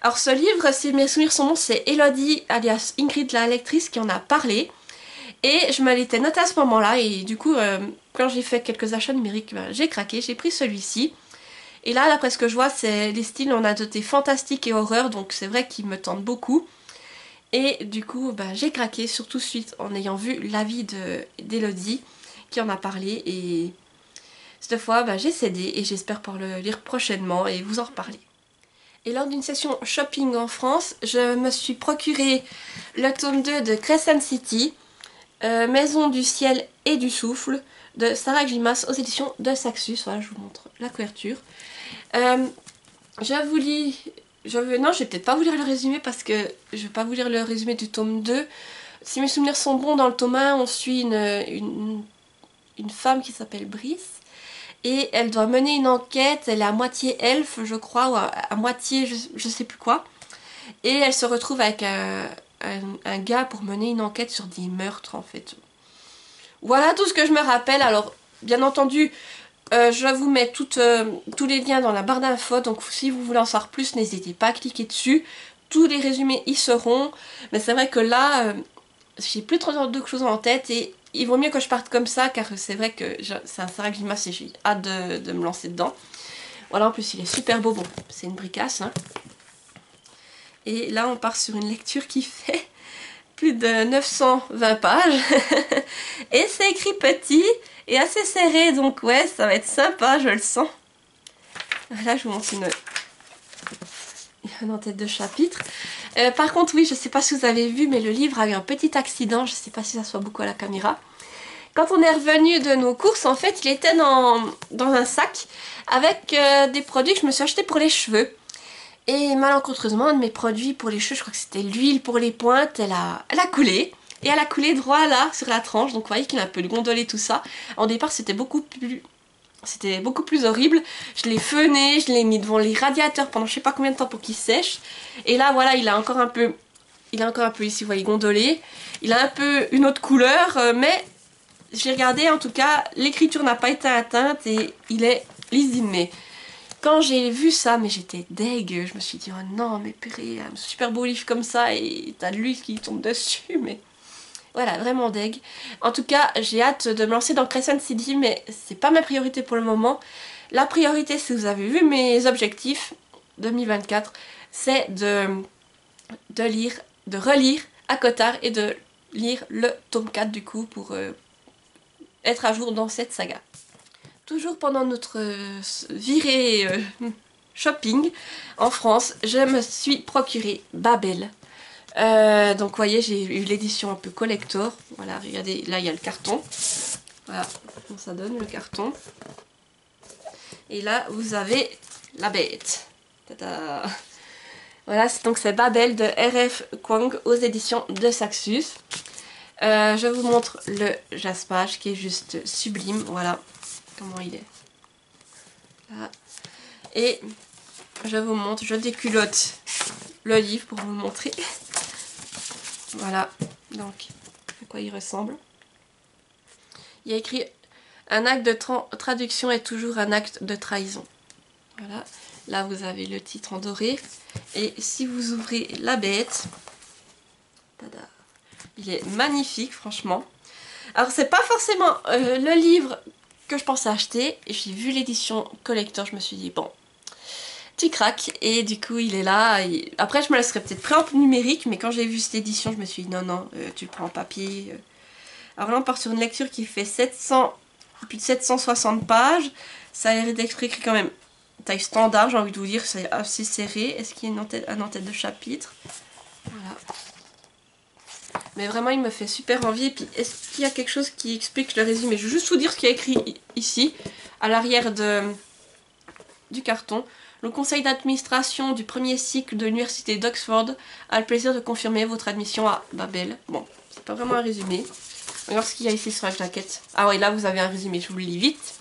Alors ce livre, si mes souvenirs sont bons, c'est Elodie, alias Ingrid la lectrice, qui en a parlé. Et je me l'étais noté à ce moment-là, et du coup, quand j'ai fait quelques achats numériques, j'ai craqué, j'ai pris celui-ci. Et là, d'après ce que je vois, c'est les styles, on a doté fantastique et horreur, donc c'est vrai qu'ils me tentent beaucoup. Et du coup, j'ai craqué, surtout suite en ayant vu l'avis d'Elodie, qui en a parlé, et cette fois, j'ai cédé, et j'espère pouvoir le lire prochainement et vous en reparler. Et lors d'une session shopping en France, je me suis procuré le tome 2 de Crescent City, Maison du ciel et du souffle de Sarah Glimas aux éditions de Saxus. Voilà, je vous montre la couverture. Je vous lis... Non, je vais peut-être pas vous lire le résumé parce que je vais pas vous lire le résumé du tome 2. Si mes souvenirs sont bons, dans le tome 1, on suit une femme qui s'appelle Brice. Et elle doit mener une enquête, elle est à moitié elfe, je crois, ou à moitié je sais plus quoi. Et elle se retrouve avec un gars pour mener une enquête sur des meurtres en fait. Voilà tout ce que je me rappelle. Alors bien entendu je vous mets tous les liens dans la barre d'infos, donc si vous voulez en savoir plus n'hésitez pas à cliquer dessus. Tous les résumés y seront. Mais c'est vrai que là j'ai plus trop de choses en tête et il vaut mieux que je parte comme ça car c'est vrai que c'est un Sarah Glimas et j'ai hâte de me lancer dedans. Voilà, en plus il est super beau, bon c'est une bricasse hein. Et là on part sur une lecture qui fait plus de 920 pages et c'est écrit petit et assez serré, donc ouais ça va être sympa, je le sens. Là je vous montre une en-tête de chapitre. Par contre oui, je sais pas si vous avez vu mais le livre a eu un petit accident, je sais pas si ça se voit beaucoup à la caméra. Quand on est revenu de nos courses, en fait il était dans un sac avec des produits que je me suis acheté pour les cheveux. Et malencontreusement, un de mes produits pour les cheveux, je crois que c'était l'huile pour les pointes, elle a coulé. Et elle a coulé droit là, sur la tranche, donc vous voyez qu'il a un peu gondolé tout ça. En départ, c'était beaucoup plus horrible. Je l'ai feuné, je l'ai mis devant les radiateurs pendant je sais pas combien de temps pour qu'il sèche. Et là, voilà, il a encore un peu ici, vous voyez, gondolé. Il a un peu une autre couleur, mais j'ai regardé, en tout cas, l'écriture n'a pas été atteinte et il est lisible. Mais quand j'ai vu ça, mais j'étais deg, je me suis dit oh non mais purée, un super beau livre comme ça et t'as de l'huile qui tombe dessus, mais voilà, vraiment deg. En tout cas, j'ai hâte de me lancer dans Crescent City, mais c'est pas ma priorité pour le moment. La priorité, si vous avez vu mes objectifs 2024, c'est de relire Akotar et de lire le tome 4 du coup pour être à jour dans cette saga. Toujours pendant notre virée shopping en France, je me suis procuré Babel. Donc vous voyez, j'ai eu l'édition un peu collector. Voilà, regardez, là il y a le carton. Voilà comment ça donne le carton. Et là vous avez la bête. Tada. Voilà, donc c'est Babel de R.F. Kuang aux éditions de Saxus. Je vous montre le jaspage qui est juste sublime. Voilà comment il est. Là. Et je vous montre, je déculotte le livre pour vous le montrer. Voilà, donc à quoi il ressemble. Il y a écrit un acte de traduction est toujours un acte de trahison. Voilà, là vous avez le titre en doré. Et si vous ouvrez la bête, tada, il est magnifique franchement. Alors c'est pas forcément le livre que je pensais acheter. J'ai vu l'édition collector, je me suis dit bon, petit crack, et du coup il est là. Et après je me laisserais peut-être pris en numérique, mais quand j'ai vu cette édition je me suis dit non, tu le prends en papier. Alors là on part sur une lecture qui fait plus de 760 pages. Ça a l'air d'être écrit quand même taille standard, j'ai envie de vous dire, c'est assez serré. Est-ce qu'il y a un en-tête de chapitre? Voilà. Mais vraiment il me fait super envie. Et puis est-ce qu'il y a quelque chose qui explique le résumé? Je vais juste vous dire ce qu'il y a écrit ici, à l'arrière du carton. Le conseil d'administration du premier cycle de l'université d'Oxford a le plaisir de confirmer votre admission à Babel. Bon, c'est pas vraiment un résumé. Regarde ce qu'il y a ici sur la jaquette. Ah oui, là vous avez un résumé, je vous le lis vite.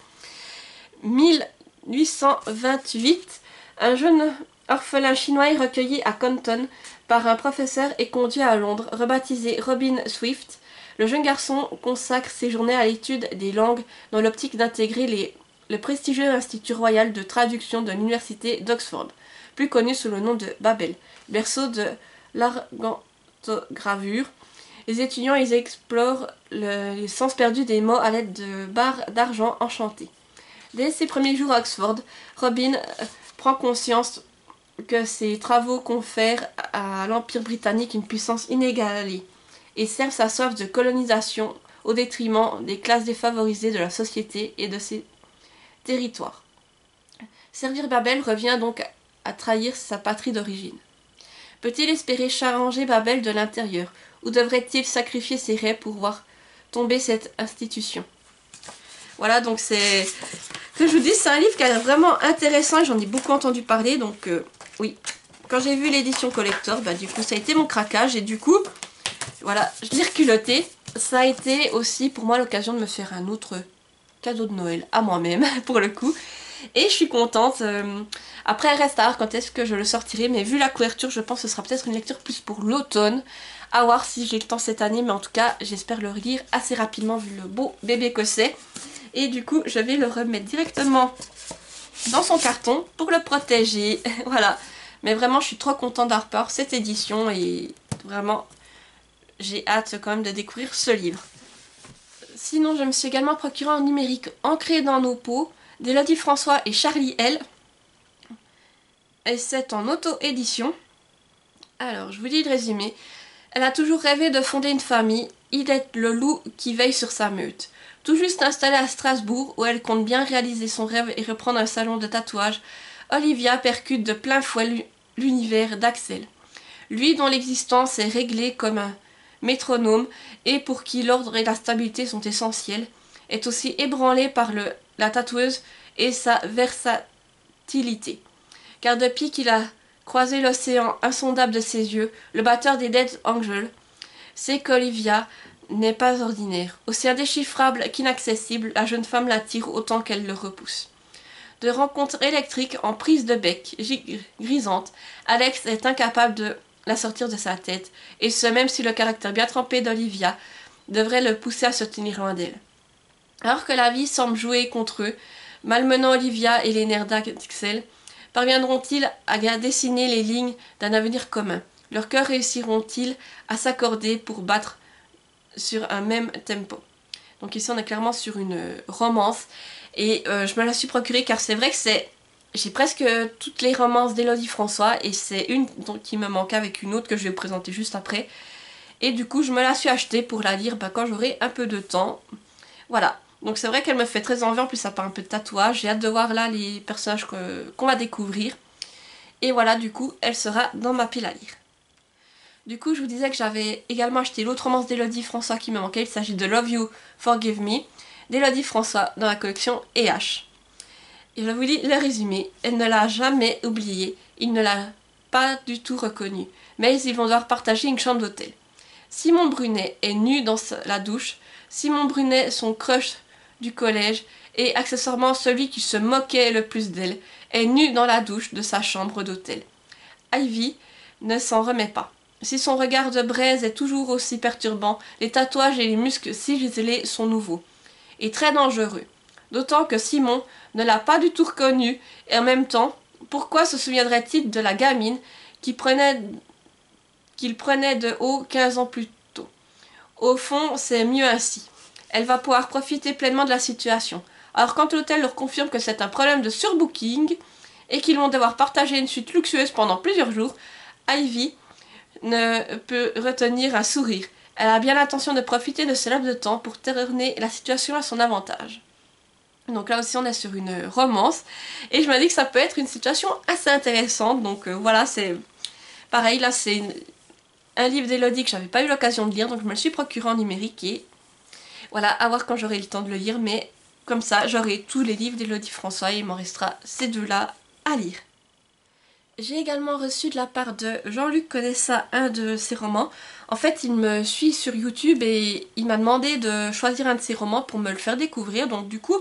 1828, un jeune orphelin chinois est recueilli à Compton par un professeur et conduit à Londres. Rebaptisé Robin Swift, le jeune garçon consacre ses journées à l'étude des langues dans l'optique d'intégrer le prestigieux Institut royal de traduction de l'université d'Oxford, plus connu sous le nom de Babel, berceau de l'argentogravure. Les étudiants ils explorent les sens perdus des mots à l'aide de barres d'argent enchantées. Dès ses premiers jours à Oxford, Robin prend conscience que ses travaux confèrent à l'Empire britannique une puissance inégalée et servent sa soif de colonisation au détriment des classes défavorisées de la société et de ses territoires. Servir Babel revient donc à trahir sa patrie d'origine. Peut-il espérer changer Babel de l'intérieur, ou devrait-il sacrifier ses rêves pour voir tomber cette institution? Voilà, donc c'est... Que je vous dis, c'est un livre qui a l'air vraiment intéressant et j'en ai beaucoup entendu parler, donc oui. Quand j'ai vu l'édition collector, bah du coup ça a été mon craquage et du coup, voilà, je l'ai reculotté. Ça a été aussi pour moi l'occasion de me faire un autre cadeau de Noël à moi-même, pour le coup. Et je suis contente. Après, elle reste à voir quand est-ce que je le sortirai, mais vu la couverture, je pense que ce sera peut-être une lecture plus pour l'automne. À voir si j'ai le temps cette année, mais en tout cas, j'espère le relire assez rapidement vu le beau bébé que c'est. Et du coup, je vais le remettre directement dans son carton pour le protéger. Voilà. Mais vraiment, je suis trop contente d'avoir cette édition et vraiment, j'ai hâte quand même de découvrir ce livre. Sinon, je me suis également procuré en numérique Ancré dans nos peaux d'Élodie François et Charlie L. Et c'est en auto-édition. Alors, je vous lis le résumé. Elle a toujours rêvé de fonder une famille. Il est le loup qui veille sur sa meute. Tout juste installée à Strasbourg, où elle compte bien réaliser son rêve et reprendre un salon de tatouage, Olivia percute de plein fouet l'univers d'Axel. Lui dont l'existence est réglée comme un métronome et pour qui l'ordre et la stabilité sont essentiels, est aussi ébranlé par la tatoueuse et sa versatilité. Car depuis qu'il a croisé l'océan insondable de ses yeux, le batteur des Dead Angels sait qu'Olivia n'est pas ordinaire. Aussi indéchiffrable qu'inaccessible, la jeune femme l'attire autant qu'elle le repousse. De rencontres électriques en prise de bec grisante, Alex est incapable de la sortir de sa tête, et ce même si le caractère bien trempé d'Olivia devrait le pousser à se tenir loin d'elle. Alors que la vie semble jouer contre eux, malmenant Olivia et les nerfs d'Axel, parviendront-ils à dessiner les lignes d'un avenir commun? Leurs cœurs réussiront-ils à s'accorder pour battre sur un même tempo? Donc ici on est clairement sur une romance et je me la suis procurée car c'est vrai que j'ai presque toutes les romances d'Élodie François et c'est une qui me manque avec une autre que je vais vous présenter juste après. Et du coup je me la suis achetée pour la lire quand j'aurai un peu de temps. Voilà, donc c'est vrai qu'elle me fait très envie, en plus ça part un peu de tatouage, j'ai hâte de voir là les personnages qu'on va découvrir. Et voilà, du coup elle sera dans ma pile à lire. Du coup je vous disais que j'avais également acheté l'autre romance d'Élodie François qui me manquait, il s'agit de Love You, Forgive Me, d'Élodie François dans la collection EH. Et je vous lis le résumé. Elle ne l'a jamais oublié Il ne l'a pas du tout reconnu, mais ils vont devoir partager une chambre d'hôtel. Simon Brunet est nu dans la douche. Simon Brunet, son crush du collège, et accessoirement celui qui se moquait le plus d'elle, est nu dans la douche de sa chambre d'hôtel. Ivy ne s'en remet pas. Si son regard de braise est toujours aussi perturbant, les tatouages et les muscles ciselés sont nouveaux et très dangereux. D'autant que Simon ne l'a pas du tout reconnu, et en même temps, pourquoi se souviendrait-il de la gamine qu'il prenait de haut 15 ans plus tôt? Au fond, c'est mieux ainsi. Elle va pouvoir profiter pleinement de la situation. Alors quand l'hôtel leur confirme que c'est un problème de surbooking et qu'ils vont devoir partager une suite luxueuse pendant plusieurs jours, Ivy ne peut retenir un sourire. Elle a bien l'intention de profiter de ce laps de temps pour tourner la situation à son avantage. Donc là aussi on est sur une romance et je me dis que ça peut être une situation assez intéressante. Donc voilà, c'est pareil, là c'est un livre d'Elodie que j'avais pas eu l'occasion de lire, donc je me le suis procuré en numérique et voilà, à voir quand j'aurai le temps de le lire, mais comme ça j'aurai tous les livres d'Elodie François et il m'en restera ces deux-là à lire. J'ai également reçu de la part de Jean-Luc Conessa un de ses romans. En fait, il me suit sur YouTube et il m'a demandé de choisir un de ses romans pour me le faire découvrir. Donc du coup,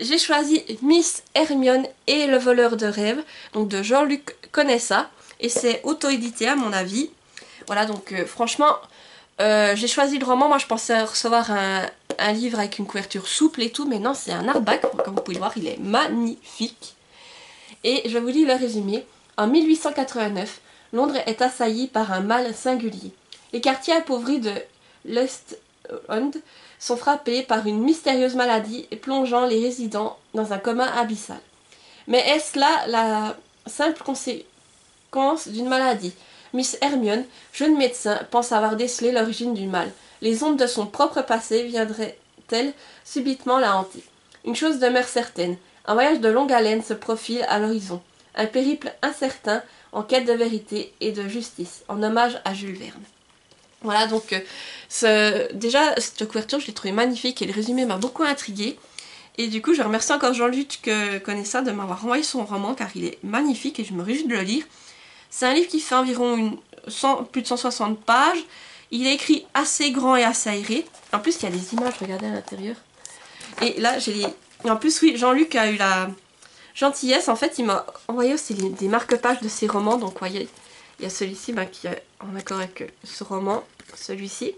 j'ai choisi Miss Hermione et le voleur de rêves, donc de Jean-Luc Conessa. Et c'est auto-édité à mon avis. Voilà, donc franchement, j'ai choisi le roman. Moi, je pensais recevoir un livre avec une couverture souple et tout, mais non, c'est un hardback. Comme vous pouvez le voir, il est magnifique. Et je vous lis le résumé. En 1889, Londres est assaillie par un mal singulier. Les quartiers appauvris de l'East End sont frappés par une mystérieuse maladie plongeant les résidents dans un coma abyssal. Mais est-ce là la simple conséquence d'une maladie? Miss Hermione, jeune médecin, pense avoir décelé l'origine du mal. Les ondes de son propre passé viendraient-elles subitement la hanter? Une chose demeure certaine, un voyage de longue haleine se profile à l'horizon. Un périple incertain en quête de vérité et de justice, en hommage à Jules Verne. Voilà, donc déjà cette couverture je l'ai trouvée magnifique et le résumé m'a beaucoup intriguée. Et du coup je remercie encore Jean-Luc Conessa de m'avoir envoyé son roman car il est magnifique et je me réjouis de le lire. C'est un livre qui fait environ plus de 160 pages. Il est écrit assez grand et assez aéré. En plus il y a des images, regardez à l'intérieur. Et là j'ai les... En plus oui, Jean-Luc a eu la gentillesse, en fait il m'a envoyé aussi des marque-pages de ses romans. Donc vous voyez, il y a celui-ci qui est en accord avec ce roman, celui-ci.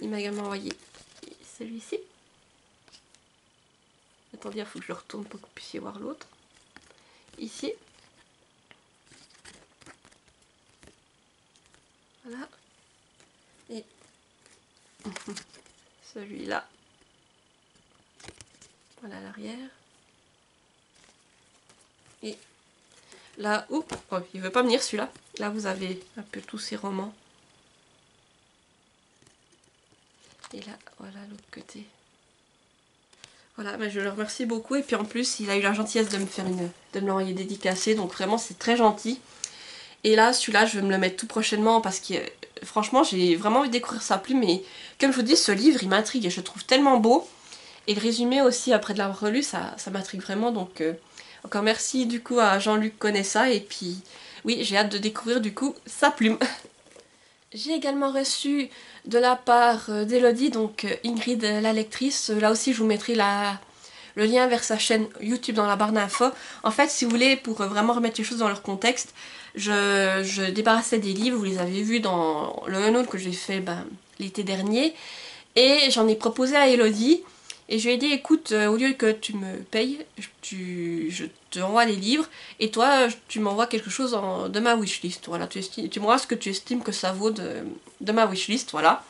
Il m'a également envoyé celui-ci. Attendez, il faut que je le retourne pour que vous puissiez voir l'autre. Ici. Voilà. Et celui-là. Voilà l'arrière. Et là, oh, il veut pas venir celui-là. Là vous avez un peu tous ces romans. Et là, voilà l'autre côté. Voilà, mais je le remercie beaucoup. Et puis en plus, il a eu la gentillesse de me l'envoyer dédicacé. Donc vraiment, c'est très gentil. Et là, celui-là, je vais me le mettre tout prochainement parce que franchement, j'ai vraiment envie de découvrir sa plume. Mais comme je vous dis, ce livre, il m'intrigue et je le trouve tellement beau. Et le résumé aussi, après de l'avoir relu, ça m'intrigue vraiment. Donc encore merci du coup à Jean-Luc Conessa. Et puis oui, j'ai hâte de découvrir du coup sa plume. J'ai également reçu de la part d'Elodie, donc Ingrid la lectrice. Là aussi, je vous mettrai le lien vers sa chaîne YouTube dans la barre d'infos. En fait, si vous voulez, pour vraiment remettre les choses dans leur contexte, je débarrassais des livres, vous les avez vus dans le Unknown que j'ai fait l'été dernier. Et j'en ai proposé à Elodie. Et je lui ai dit, écoute, au lieu que tu me payes, je te renvoie les livres. Et toi, tu m'envoies quelque chose de ma wishlist. Voilà, tu m'envoies ce que tu estimes que ça vaut de ma wishlist, voilà.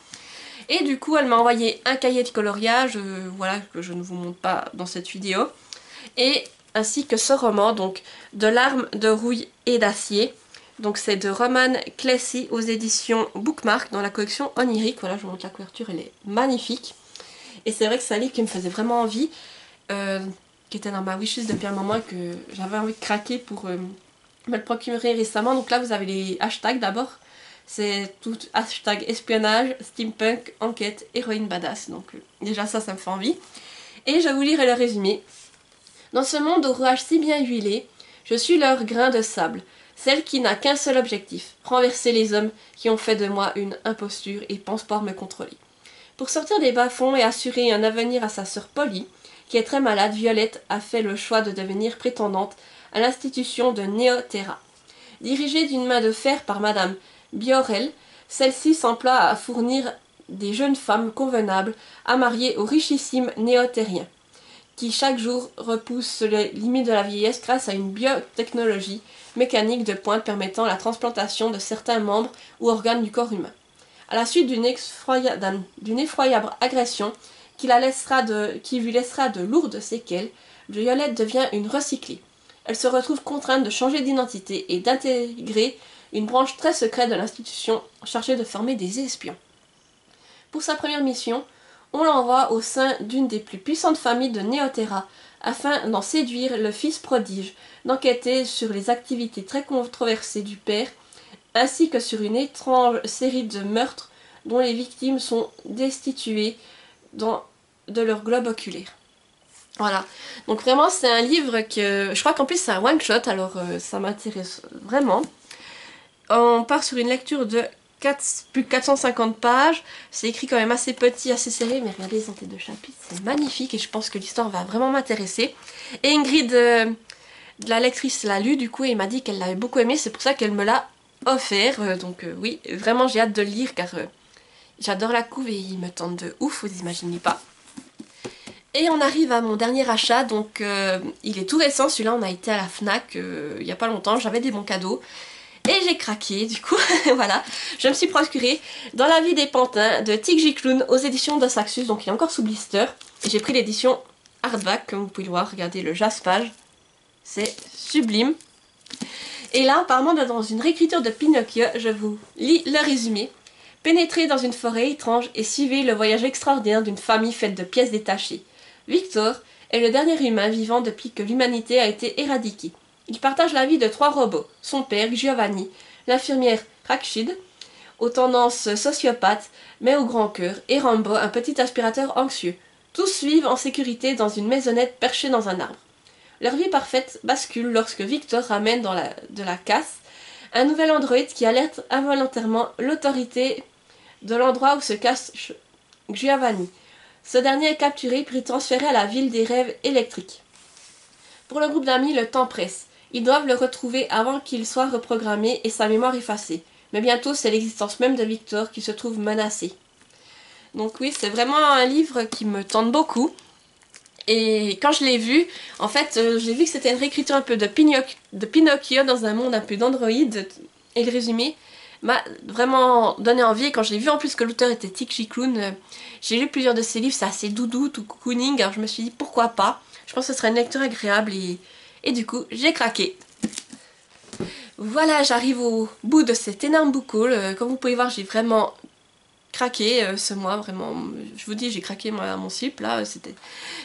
Et du coup, elle m'a envoyé un cahier de coloriage, voilà, que je ne vous montre pas dans cette vidéo. Et ainsi que ce roman, donc, de larmes, de rouille et d'acier. Donc c'est de Roman Clessy aux éditions Bookmark dans la collection Onirique. Voilà, je vous montre la couverture, elle est magnifique. Et c'est vrai que c'est un livre qui me faisait vraiment envie, qui était dans ma wishlist depuis un moment et que j'avais envie de craquer pour me le procurer récemment. Donc là vous avez les hashtags d'abord. C'est tout hashtag espionnage, steampunk, enquête, héroïne badass. Donc déjà ça me fait envie. Et je vais vous lire le résumé. Dans ce monde au rouage si bien huilé, Je suis leur grain de sable, celle qui n'a qu'un seul objectif, renverser les hommes qui ont fait de moi une imposture et pensent pouvoir me contrôler. Pour sortir des bas-fonds et assurer un avenir à sa sœur Polly, qui est très malade, Violette a fait le choix de devenir prétendante à l'institution de Néoterra. Dirigée d'une main de fer par Madame Biorel, celle-ci s'emploie à fournir des jeunes femmes convenables à marier aux richissimes néotériens, qui chaque jour repoussent les limites de la vieillesse grâce à une biotechnologie mécanique de pointe permettant la transplantation de certains membres ou organes du corps humain. À la suite d'une effroyable agression qui lui laissera de lourdes séquelles, Violette devient une recyclée. Elle se retrouve contrainte de changer d'identité et d'intégrer une branche très secrète de l'institution chargée de former des espions. Pour sa première mission, on l'envoie au sein d'une des plus puissantes familles de Néoterra afin d'en séduire le fils prodige, d'enquêter sur les activités très controversées du père, ainsi que sur une étrange série de meurtres dont les victimes sont destituées de leur globe oculaire. Voilà, donc vraiment c'est un livre que je crois qu'en plus c'est un one shot, alors ça m'intéresse vraiment. On part sur une lecture de plus de 450 pages, c'est écrit quand même assez petit, assez serré, mais regardez les entêtes de chapitres, c'est magnifique et je pense que l'histoire va vraiment m'intéresser. Et Ingrid, de la lectrice, l'a lu du coup et m'a dit qu'elle l'avait beaucoup aimé, c'est pour ça qu'elle me l'a offert, donc oui, vraiment j'ai hâte de le lire car j'adore la couve et il me tente de ouf, vous imaginez pas. Et on arrive à mon dernier achat, donc il est tout récent, celui-là on a été à la FNAC il n'y a pas longtemps, j'avais des bons cadeaux. Et j'ai craqué du coup, voilà, je me suis procuré Dans la vie des pantins de Tig Gicloun aux éditions de Saxus, donc il est encore sous blister. Et j'ai pris l'édition hardback, comme vous pouvez le voir, regardez le jaspage, c'est sublime. Et là, apparemment dans une réécriture de Pinocchio, je vous lis le résumé. Pénétrez dans une forêt étrange et suivez le voyage extraordinaire d'une famille faite de pièces détachées. Victor est le dernier humain vivant depuis que l'humanité a été éradiquée. Il partage la vie de 3 robots, son père Giovanni, l'infirmière Rakshid, aux tendances sociopathes mais au grand cœur, et Rambo, un petit aspirateur anxieux. Tous vivent en sécurité dans une maisonnette perchée dans un arbre. Leur vie parfaite bascule lorsque Victor ramène de la casse un nouvel androïde qui alerte involontairement l'autorité de l'endroit où se cache Giovanni. Ce dernier est capturé puis transféré à la ville des rêves électriques. Pour le groupe d'amis, le temps presse. Ils doivent le retrouver avant qu'il soit reprogrammé et sa mémoire effacée. Mais bientôt, c'est l'existence même de Victor qui se trouve menacée. Donc oui, c'est vraiment un livre qui me tente beaucoup. Et quand je l'ai vu, en fait, j'ai vu que c'était une réécriture un peu de Pinocchio dans un monde un peu d'Android. Et le résumé m'a vraiment donné envie. Et quand j'ai vu en plus que l'auteur était Tig Gicloun, j'ai lu plusieurs de ses livres, c'est assez doudou, tout cocooning. Alors je me suis dit pourquoi pas. Je pense que ce serait une lecture agréable et du coup, j'ai craqué. Voilà, j'arrive au bout de cet énorme book haul. Comme vous pouvez voir, j'ai vraiment craqué ce mois, vraiment. Je vous dis, j'ai craqué mon slip là.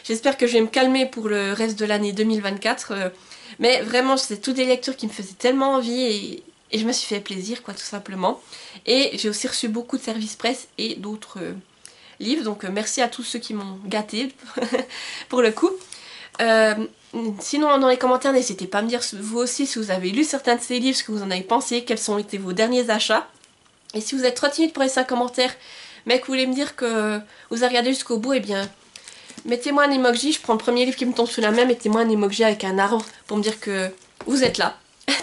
J'espère que je vais me calmer pour le reste de l'année 2024. Mais vraiment, c'est toutes des lectures qui me faisaient tellement envie et je me suis fait plaisir, quoi, tout simplement. Et j'ai aussi reçu beaucoup de services presse et d'autres livres. Donc merci à tous ceux qui m'ont gâté pour le coup. Sinon dans les commentaires n'hésitez pas à me dire vous aussi si vous avez lu certains de ces livres, ce que vous en avez pensé, quels ont été vos derniers achats. Et si vous êtes trop timide pour laisser un commentaire mais que vous voulez me dire que vous avez regardé jusqu'au bout, eh bien mettez-moi un emoji, je prends le premier livre qui me tombe sous la main, mettez-moi un emoji avec un arbre pour me dire que vous êtes là,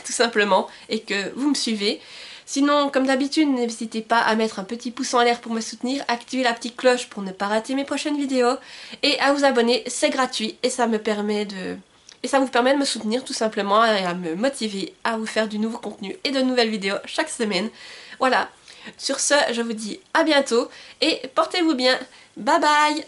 tout simplement, et que vous me suivez. Sinon, comme d'habitude, n'hésitez pas à mettre un petit pouce en l'air pour me soutenir, activer la petite cloche pour ne pas rater mes prochaines vidéos, et à vous abonner, c'est gratuit, et ça vous permet de me soutenir tout simplement, et à me motiver à vous faire du nouveau contenu et de nouvelles vidéos chaque semaine. Voilà, sur ce, je vous dis à bientôt, et portez-vous bien, bye bye.